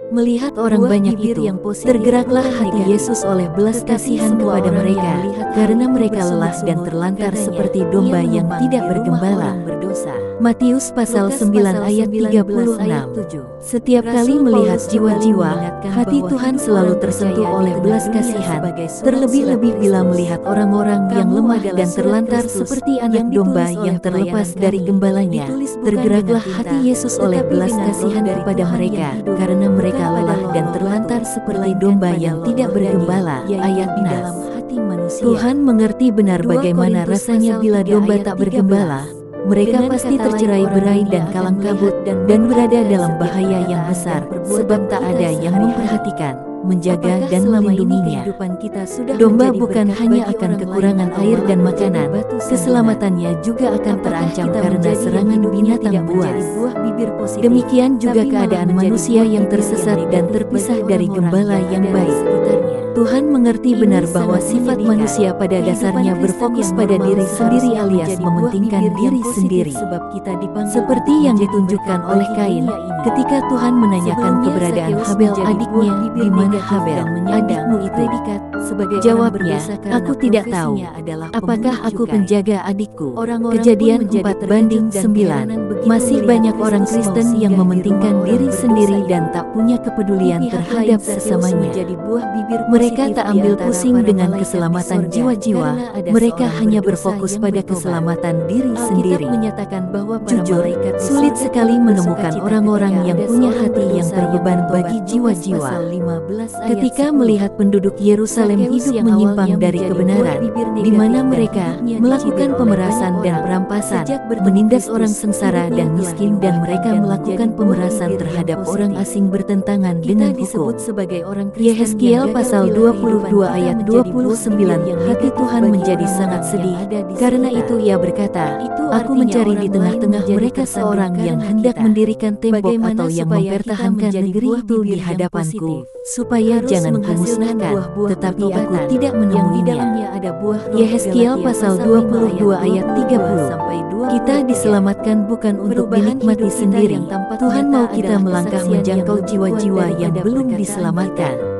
Melihat orang banyak itu, tergeraklah hati Yesus oleh belas kasihan kepada mereka, karena mereka lelah dan terlantar seperti domba yang tidak bergembala. Matius pasal 9 ayat 36. Setiap kali melihat jiwa-jiwa, hati Tuhan selalu tersentuh oleh belas kasihan, terlebih-lebih bila melihat orang-orang yang lemah dan terlantar seperti anak domba yang terlepas dari gembalanya. Tergeraklah hati Yesus oleh belas kasihan kepada mereka, karena mereka lelah dan terlantar seperti domba yang tidak bergembala. Ayat 6. Tuhan mengerti benar bagaimana rasanya bila domba tak bergembala. Mereka pasti tercerai-berai dan kalang kabut dan berada dalam bahaya yang besar, sebab tak ada yang memperhatikan, menjaga dan melindunginya. Domba bukan hanya akan kekurangan air dan makanan, keselamatannya juga akan terancam karena serangan binatang buas. Demikian juga keadaan manusia yang tersesat dan terpisah dari gembala yang baik. Tuhan mengerti benar bahwa sifat manusia pada dasarnya berfokus pada diri sendiri alias mementingkan diri sendiri. Seperti yang ditunjukkan oleh Kain, ketika Tuhan menanyakan keberadaan Habel adiknya, di mana Habel, adikmu itu? Jawabnya, aku tidak tahu. Apakah aku penjaga adikku? Kejadian 4:9. Masih banyak orang Kristen yang mementingkan diri sendiri dan tak punya kepedulian terhadap sesamanya. Mereka tak ambil pusing dengan keselamatan jiwa-jiwa, mereka hanya berfokus pada keselamatan diri sendiri. Jujur, sulit sekali menemukan orang-orang yang punya hati yang berbeban bagi jiwa-jiwa. Ketika melihat penduduk Yerusalem hidup menyimpang dari kebenaran, di mana mereka melakukan pemerasan dan perampasan, menindas orang sengsara dan miskin, dan mereka melakukan pemerasan terhadap orang asing bertentangan dengan hukum. Yehezkiel pasal 22 ayat 29. Hati Tuhan menjadi sangat sedih. Karena itu ia berkata, aku mencari di tengah-tengah mereka seorang yang hendak mendirikan tembok atau yang mempertahankan negeri itu di hadapanku, supaya jangan kumusnahkan, tetapi aku tidak menemuinya. Yehezkiel pasal 22 ayat 30. Kita diselamatkan bukan untuk dinikmati sendiri. Tuhan mau kita melangkah menjangkau jiwa-jiwa yang belum diselamatkan.